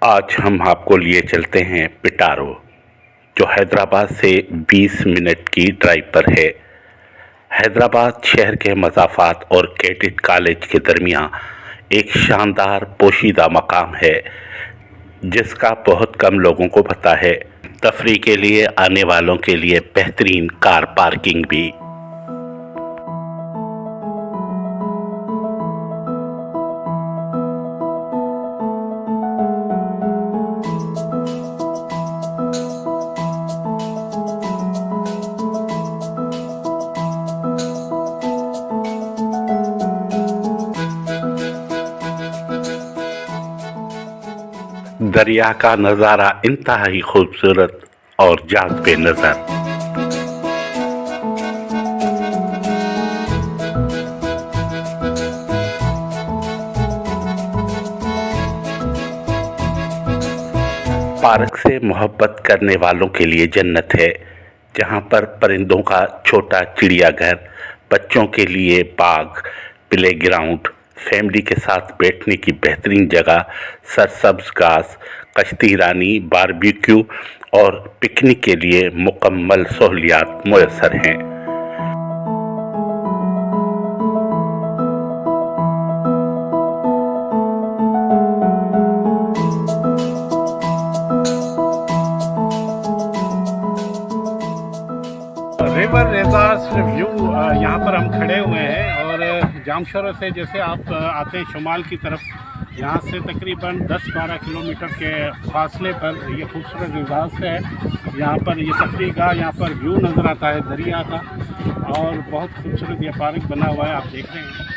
आज हम आपको लिए चलते हैं पिटारो, जो हैदराबाद से 20 मिनट की ड्राइव पर है। हैदराबाद शहर के मज़ाफ़ात और कैडेट कॉलेज के दरमियान एक शानदार पोशीदा मकाम है, जिसका बहुत कम लोगों को पता है। तफरीह के लिए आने वालों के लिए बेहतरीन कार पार्किंग भी। दरिया का नज़ारा इंतहाई खूबसूरत और जाज़बे नज़र। पार्क से मोहब्बत करने वालों के लिए जन्नत है, जहां पर परिंदों का छोटा चिड़ियाघर, बच्चों के लिए बाग, प्लेग्राउंड, फैमिली के साथ बैठने की बेहतरीन जगह, सरसब्ज घास, कश्ती रानी, बारबेक्यू और पिकनिक के लिए मुकम्मल सहूलियात मुयस्सर हैं। रिवर रिजॉर्ट्स व्यू यहाँ पर हम खड़े हुए हैं और जामशोरा से जैसे आप आते हैं शुमाल की तरफ, यहाँ से तकरीबन 10-12 किलोमीटर के फासले पर ये खूबसूरत रिजॉर्ट्स है। यहाँ पर ये तफरीह गाह, यहाँ पर व्यू नज़र आता है दरिया का और बहुत खूबसूरत ये पार्क बना हुआ है, आप देख रहे हैं।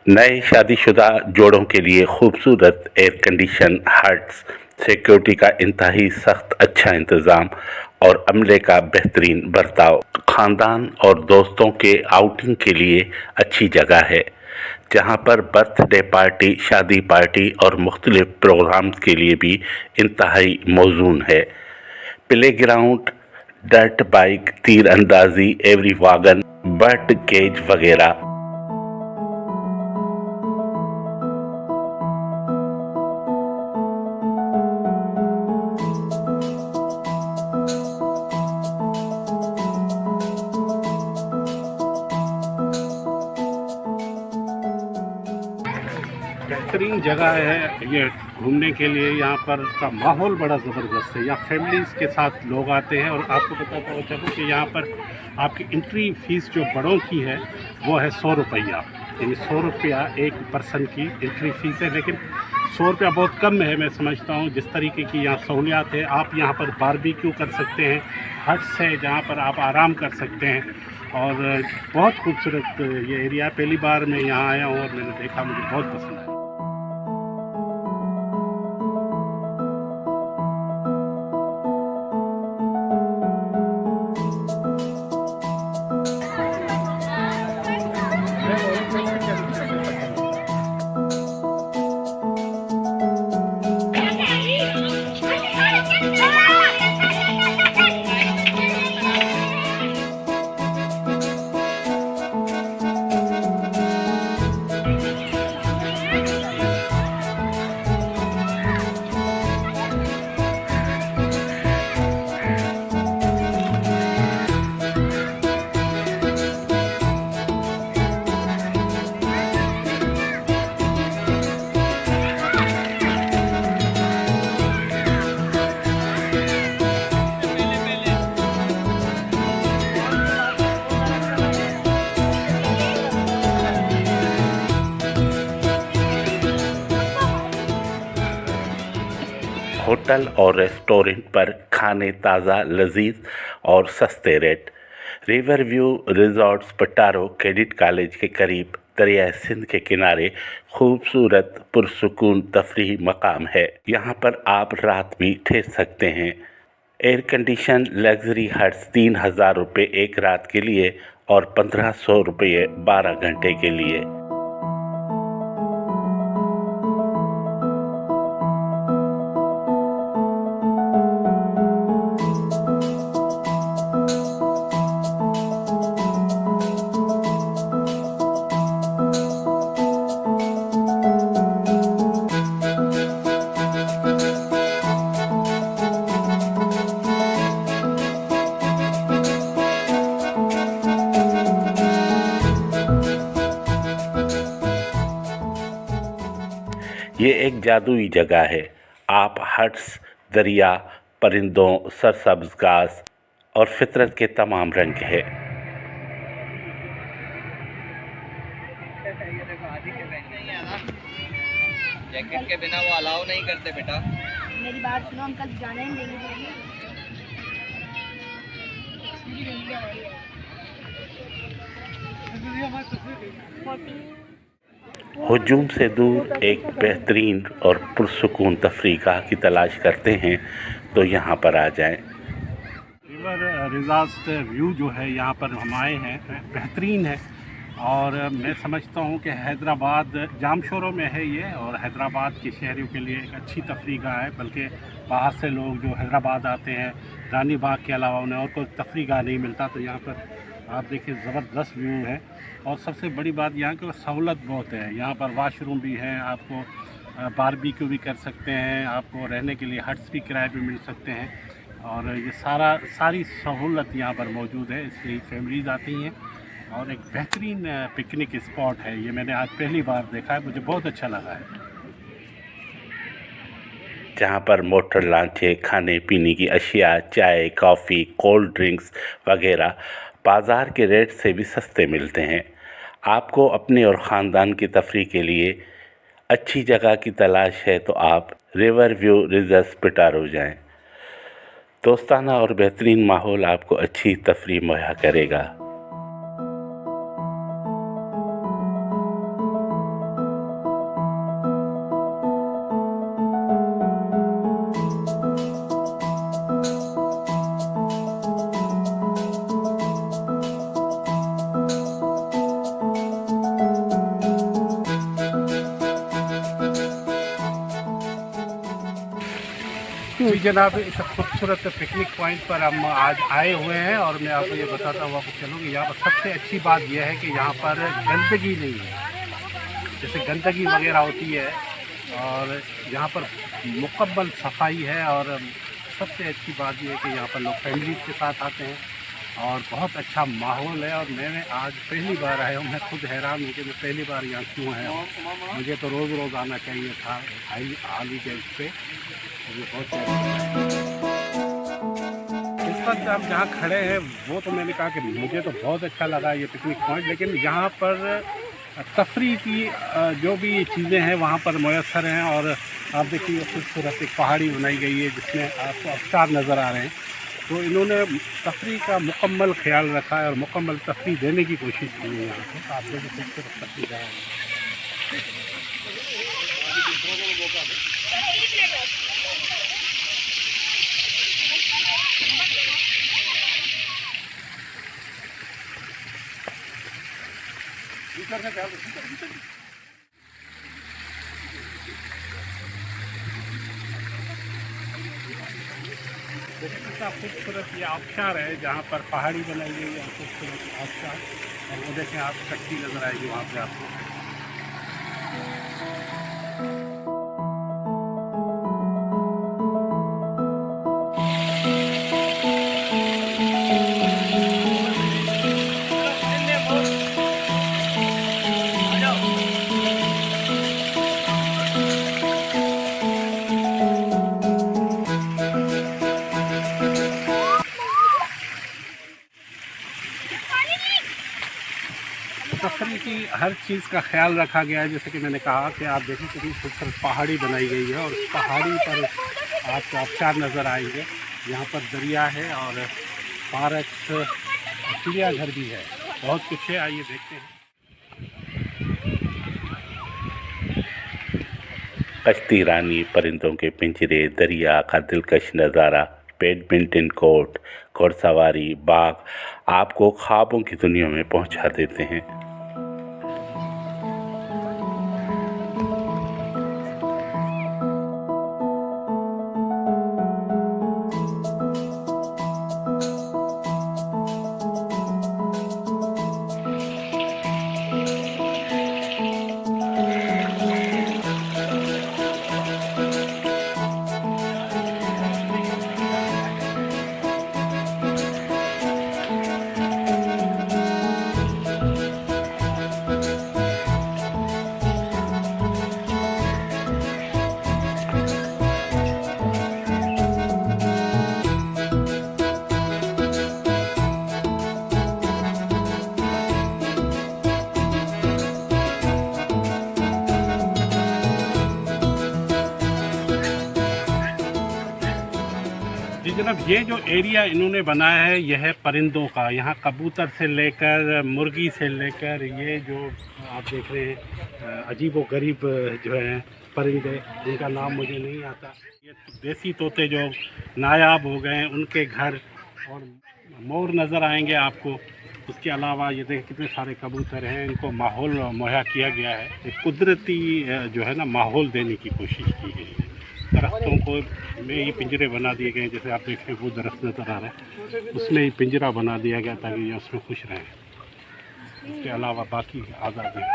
नए शादीशुदा जोड़ों के लिए खूबसूरत एयर कंडीशन हट्स, सिक्योरिटी का इंतहाई सख्त अच्छा इंतज़ाम और अमले का बेहतरीन बर्ताव ख़ानदान और दोस्तों के आउटिंग के लिए अच्छी जगह है, जहां पर बर्थडे पार्टी, शादी पार्टी और मुख्तलिफ प्रोग्राम्स के लिए भी इंतहाई मौजून है। प्ले ग्राउंड, डर्ट बाइक, तीर अंदाजी, एवरी वागन, बर्ड केज वगैरह। बेहतरीन जगह है ये घूमने के लिए। यहाँ पर का माहौल बड़ा ज़बरदस्त है। यहाँ फैमिलीज़ के साथ लोग आते हैं और आपको बताता चलूँ कि यहाँ पर आपकी एंट्री फ़ीस जो बड़ों की है वो है 100 रुपया, यानी 100 रुपया एक पर्सन की एंट्री फ़ीस है। लेकिन 100 रुपया बहुत कम है, मैं समझता हूँ। जिस तरीके की यहाँ सहूलियात है, आप यहाँ पर बारबेक्यू कर सकते हैं, हट्स है जहाँ पर आप आराम कर सकते हैं और बहुत खूबसूरत ये एरिया। पहली बार मैं यहाँ आया हूँ और मैंने देखा, मुझे बहुत पसंद आया। होटल और रेस्टोरेंट पर खाने ताज़ा, लजीज और सस्ते rate. River view resorts Petaro cadet college के करीब दरिया सिंध के किनारे खूबसूरत पुरसुकून तफरीही मकाम है। यहाँ पर आप रात भी ठहर सकते हैं। एयर कंडीशन लग्जरी हट्स 3000 रुपये एक रात के लिए और 1500 रुपये 12 घंटे के लिए। ये एक जादुई जगह है। आप हट्स, दरिया, परिंदों, सरसब्ज घास और फितरत के तमाम रंग है। जैकेट के बिना वो अलाउ नहीं करते बेटा। मेरी बात सुनो अंकल, जाने नहीं देंगे हुजूम से दूर एक बेहतरीन और पुरसुकून तफरीगाह की तलाश करते हैं तो यहाँ पर आ जाएं। रिवर रिजास्ट व्यू जो है यहाँ पर हम आए हैं, बेहतरीन है। और मैं समझता हूँ कि हैदराबाद जामशोरों में है ये, और हैदराबाद के शहरियों के लिए एक अच्छी तफरीगाह है। बल्कि बाहर से लोग जो हैदराबाद आते हैं, रानी बाग के अलावा उन्हें और कोई तफरीगाह नहीं मिलता। तो यहाँ पर आप देखिए ज़बरदस्त व्यू है। और सबसे बड़ी बात यहाँ की सहूलत बहुत है। यहाँ पर वाशरूम भी है, आपको बारबेक्यू भी कर सकते हैं, आपको रहने के लिए हट्स भी किराए पे मिल सकते हैं। और ये सारी सहूलत यहाँ पर मौजूद है, इसलिए फैमिलीज़ आती हैं। और एक बेहतरीन पिकनिक स्पॉट है ये, मैंने आज पहली बार देखा है, मुझे बहुत अच्छा लगा है। जहाँ पर मोटर लांचे, खाने पीने की अशिया, चाय, कॉफ़ी, कोल्ड ड्रिंक्स वगैरह बाज़ार के रेट से भी सस्ते मिलते हैं। आपको अपने और ख़ानदान की तफरीह के लिए अच्छी जगह की तलाश है तो आप रिवर व्यू रिजर्व पिटारो जाएं। दोस्ताना और बेहतरीन माहौल आपको अच्छी तफरीह मुहैया करेगा। जी जनाब, इस खूबसूरत पिकनिक पॉइंट पर हम आज आए हुए हैं। और मैं आपको ये बताता हुआ कुछ चलूँ कि यहाँ पर सबसे अच्छी बात यह है कि यहाँ पर गंदगी नहीं है, जैसे गंदगी वगैरह होती है। और यहाँ पर मुकम्मल सफाई है। और सबसे अच्छी बात यह है कि यहाँ पर लोग फैमिली के साथ आते हैं और बहुत अच्छा माहौल है। और मैंने आज पहली बार आया हूँ, मैं खुद हैरान हूँ कि मैं पहली बार यहाँ क्यों आया हूँ। मुझे तो रोज़ रोज़ आना चाहिए था हाली के इस पे। बहुत इस वक्त हम जहाँ खड़े हैं वो तो मैंने कहा कि मुझे तो बहुत अच्छा लगा ये पिकनिक पॉइंट। लेकिन यहाँ पर तफरीह की जो भी चीज़ें हैं वहाँ पर मैसर हैं। और आप देखिए खूबसूरत एक पहाड़ी बनाई गई है जिसमें आपको आबशार नज़र आ रहे हैं। तो इन्होंने तफरीह का मुकम्मल ख्याल रखा है और मुकम्मल तफरीह देने की कोशिश की है यहाँ पर। आप देखिए खूबसूरत तफरीह है। कितना खूबसूरत ये आबशार है जहाँ पर पहाड़ी बनाई गई है, खूबसूरत आबशार। और वो देखें आप, शक्ति नज़र आएगी वहाँ पे आपको। तफरीह की हर चीज़ का ख्याल रखा गया है। जैसे कि मैंने कहा कि आप देखिए कितनी खूबसूरत पहाड़ी बनाई गई है और उस पहाड़ी पर आपको आबशार नज़र आएंगे। यहाँ पर दरिया है और पार्क, चिड़ियाघर भी है, बहुत कुछ है। आइए देखते हैं। कश्ती रानी, परिंदों के पिंजरे, दरिया का दिलकश नज़ारा, बैडमिंटन कोर्ट, घुड़सवारी, बाग आपको ख्वाबों की दुनिया में पहुंचा देते हैं। जनाब ये जो एरिया इन्होंने बनाया है यह है परिंदों का। यहाँ कबूतर से लेकर मुर्गी से लेकर ये जो आप देख रहे हैं अजीब व गरीब जो है परिंदे, जिनका नाम मुझे नहीं आता, ये देसी तोते जो नायाब हो गए हैं उनके घर, और मोर नज़र आएंगे आपको। उसके अलावा ये देखिए कितने सारे कबूतर हैं, इनको माहौल मुहैया किया गया है। एक कुदरती जो है ना माहौल देने की कोशिश की गई है। दरख्तों को में ही पिंजरे बना दिए गए हैं, जैसे आप देख रहे हैं वो दरख्त नज़र आ रहा है, उसमें ही पिंजरा बना दिया गया ताकि ये उसमें खुश रहें। इसके अलावा बाकी आज़ाद हैं।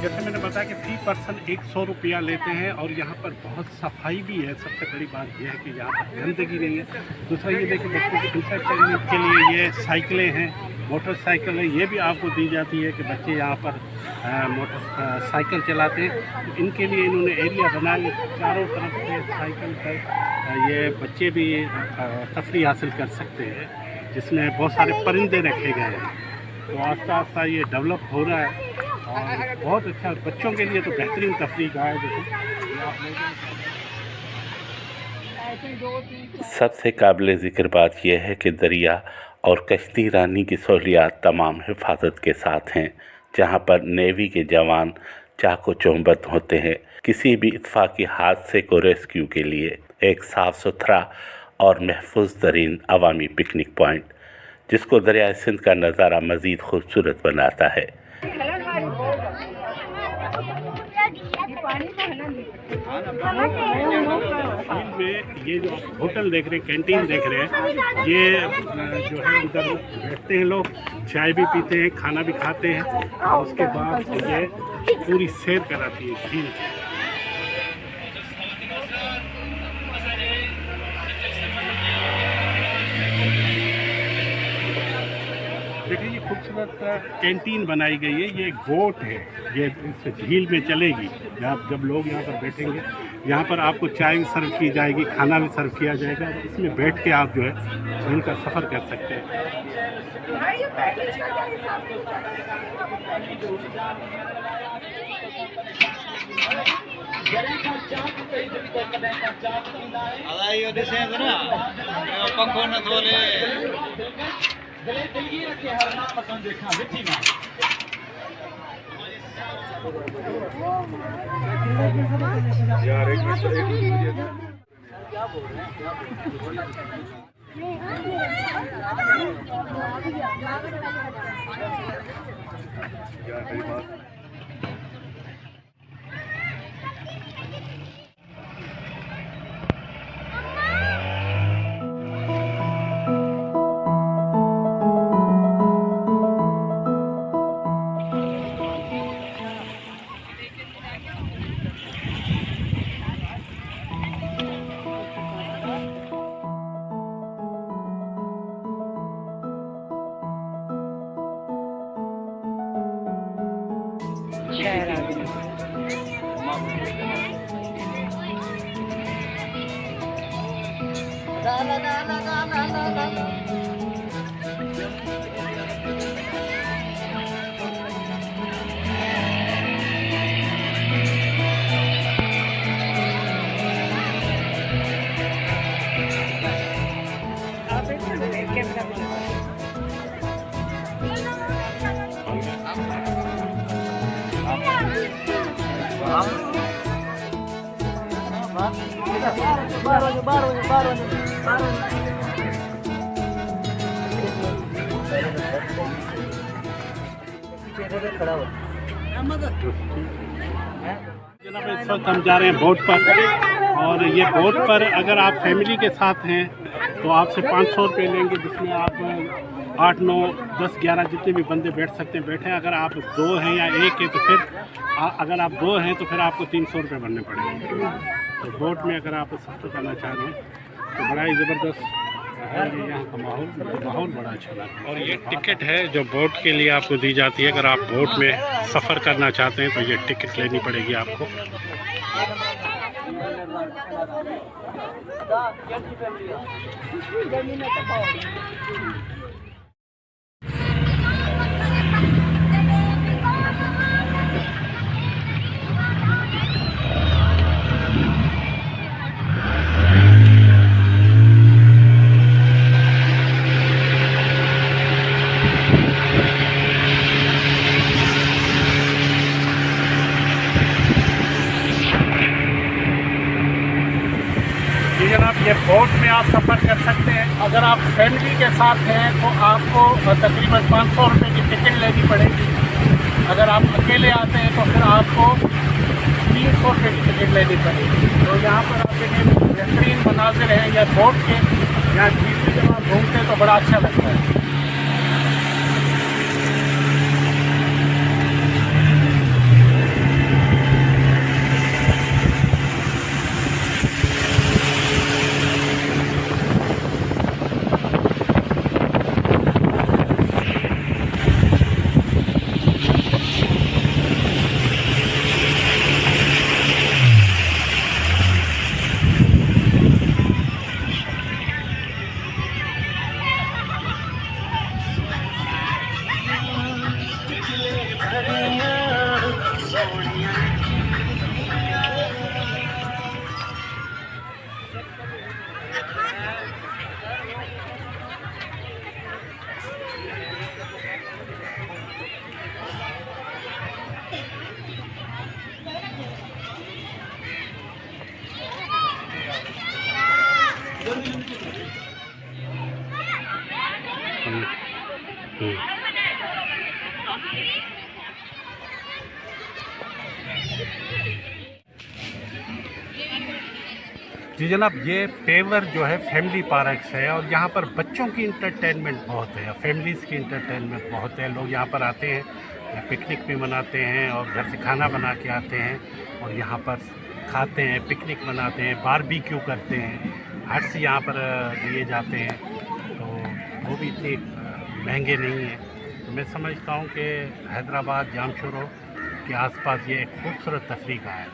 जैसे मैंने बताया कि फी पर्सन 100 रुपया लेते हैं, और यहाँ पर बहुत सफाई भी है। सबसे बड़ी बात यह है कि यहाँ पर गंदगी नहीं है। दूसरा ये देखिए बच्चों को इंटरटेनमेंट के लिए ये साइकिलें हैं, मोटरसाइकिल है, ये भी आपको दी जाती है कि बच्चे यहाँ पर मोटरसाइकिल चलाते हैं। तो इनके लिए इन्होंने एरिया बनाया, चारों तरफ से साइकिल पर ये बच्चे भी तफरीह हासिल कर सकते हैं, जिसमें बहुत सारे परिंदे रखे गए हैं। तो आस्ता आस्ता ये डेवलप हो रहा है और बहुत अच्छा, बच्चों के लिए तो बेहतरीन तफरीह का है। सबसे काबिल ज़िक्र बात यह है कि दरिया और कश्ती रानी की सहूलियात तमाम हिफाजत के साथ हैं, जहां पर नेवी के जवान चाको चौबंद होते हैं। किसी भी इत्तफाक़ी हादसे को रेस्क्यू के लिए एक साफ़ सुथरा और महफूज तरीन अवामी पिकनिक पॉइंट, जिसको दरिया सिंध का नज़ारा मज़ीद खूबसूरत बनाता है। झील में ये जो आप होटल देख रहे हैं, कैंटीन देख रहे हैं, ये जो है इधर बैठते हैं लोग, चाय भी पीते हैं, खाना भी खाते हैं, और उसके बाद ये पूरी सैर कराती है झील की। देखिए ये खूबसूरत कैंटीन बनाई गई है, ये बोट है, ये इस झील में चलेगी। जब लोग यहाँ पर बैठेंगे, यहाँ पर आपको चाय भी सर्व की जाएगी, खाना भी सर्व किया जाएगा, और इसमें बैठ के आप जो है झील का सफ़र कर सकते हैं। पंखो न थोले जनाब इस वक्त हम जा रहे हैं बोट पर, और ये बोट पर अगर आप फैमिली के साथ हैं तो आपसे 500 रुपये लेंगे, जिसमें आप 8, 9, 10, 11 जितने भी बंदे बैठ सकते हैं बैठें। अगर आप 2 हैं या 1 है तो फिर अगर आप 2 हैं तो फिर आपको 300 रुपये भरने पड़ेंगे। तो बोट में अगर आप सफ़र करना चाह रहे हैं तो बड़ा ही ज़बरदस्त है यहाँ का माहौल बड़ा अच्छा लगता है। और ये टिकट है जो बोट के लिए आपको दी जाती है। अगर आप बोट में सफ़र करना चाहते हैं तो ये टिकट लेनी पड़ेगी आपको। जनाब ये बोट में आप सफ़र कर सकते हैं। अगर आप फैमिली के साथ हैं तो आपको तकरीबन 500 रुपये की टिकट लेनी पड़ेगी। अगर आप अकेले आते हैं तो फिर आपको 300 रुपये की टिकट लेनी पड़ेगी। तो यहाँ पर आप देखें बेहतरीन मनाजिर हैं या बोट के, यहाँ झील में जब आप घूमते हैं तो बड़ा अच्छा लगता है। जी जनाब, ये पेवर जो है फैमिली पार्क है और यहाँ पर बच्चों की इंटरटेनमेंट बहुत है, फैमिलीज़ की इंटरटेनमेंट बहुत है। लोग यहाँ पर आते हैं, पिकनिक भी मनाते हैं और घर से खाना बना के आते हैं और यहाँ पर खाते हैं, पिकनिक मनाते हैं, बारबेक्यू करते हैं, हट्स यहाँ पर दिए जाते हैं। तो वो भी इतने महंगे नहीं हैं। तो मैं समझता हूँ कि हैदराबाद जामशोरो के आसपास ये एक खूबसूरत तफरीह का है।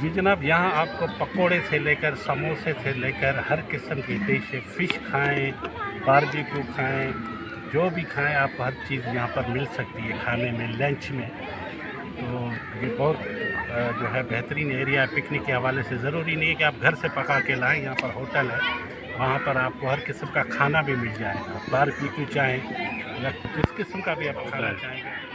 जी जनाब, यहाँ आपको पकोड़े से लेकर समोसे से लेकर हर किस्म की डिश, फ़िश खाएं, बारबेक्यू खाएं, जो भी खाएं आपको हर चीज़ यहाँ पर मिल सकती है खाने में, लंच में। तो ये बहुत जो है बेहतरीन एरिया है पिकनिक के हवाले से। ज़रूरी नहीं है कि आप घर से पका के लाएं, यहाँ पर होटल है, वहाँ पर आपको हर किस्म का खाना भी मिल जाएगा। बारबेक्यू चाहें या जिस किस्म का भी आप खाना चाहेंगे